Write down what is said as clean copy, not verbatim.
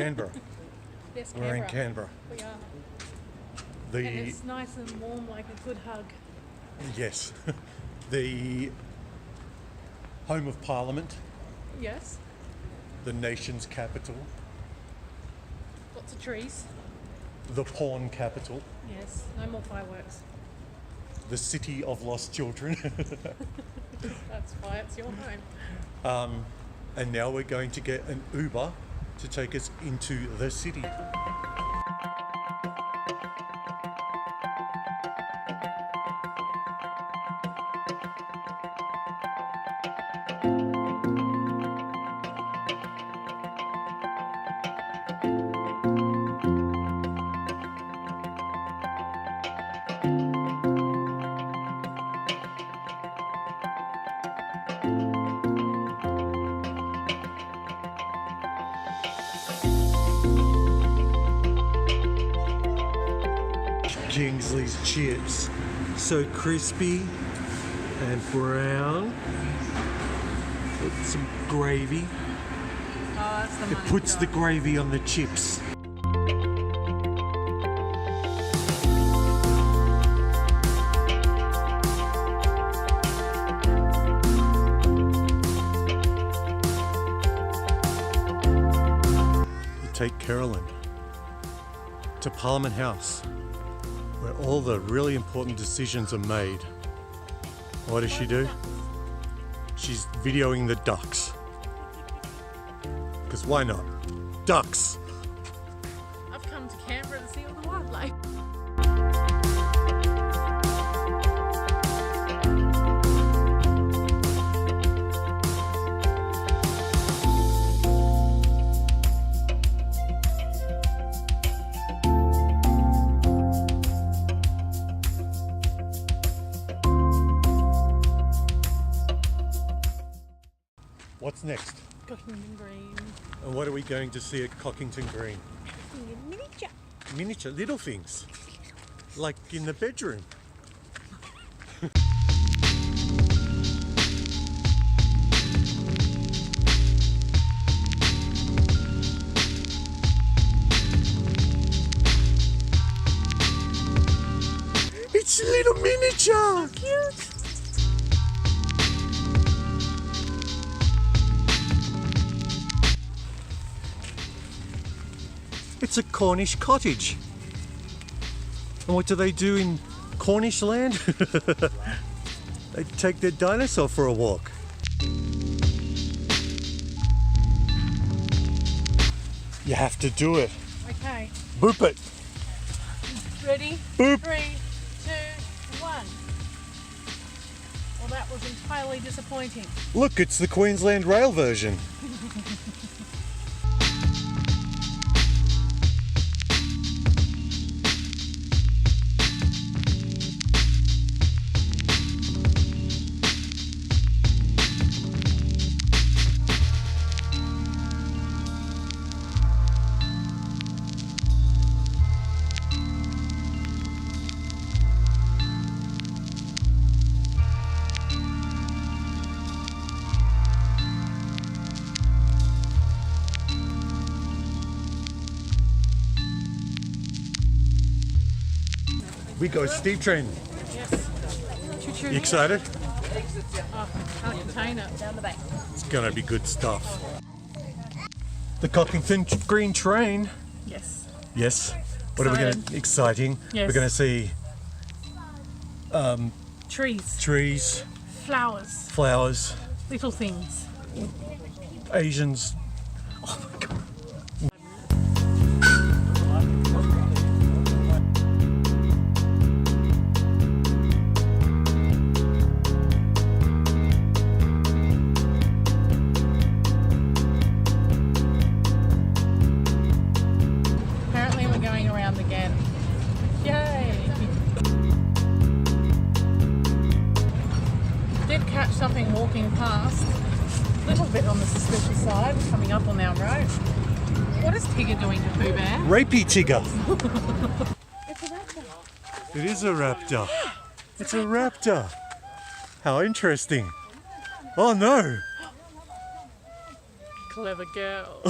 Canberra. Yes, We're in Canberra. We are. The And it's nice and warm, like a good hug. yes, the home of Parliament, Yes. the nation's capital, Lots of trees. the porn capital, Yes. No more fireworks. the city of lost children, That's why it's your home. and now we're going to get an Uber to take us into the city. Kingsley's chips, so crispy and brown with some gravy. Oh, that's the It money puts the shot. gravy on the chips. You take Carolyn to Parliament House, where all the really important decisions are made. What does she do? She's videoing the ducks. Because why not? Ducks! I've come to Canberra to see all the wildlife. What's next? Cockington Green. And what are we going to see at Cockington Green? Miniature. Miniature little things. Like in the bedroom. It's a little miniature! Cute. It's a Cornish cottage. And what do they do in Cornish land? They take their dinosaur for a walk. You have to do it. Okay. Boop it. Ready? Boop. 3, 2, 1. Well, that was entirely disappointing. Look, it's the Queensland Rail version. We go steep train. Yes. Choo-choo. You excited? Oh, can't contain it. Down the back. It's gonna be good stuff. The Cockington Green train. Yes. Yes. What are we going to? Exciting. Yes. We're going to see Trees. trees, Flowers. flowers, Little things. Asians. Apparently we're going around again. Yay! Did catch something walking past. A little bit on the suspicious side, coming up on our road. What is Tigger doing to Pooh Bear? Rapey Tigger. It's a raptor. It is a raptor. It's a raptor. How interesting. Oh no. Clever girl.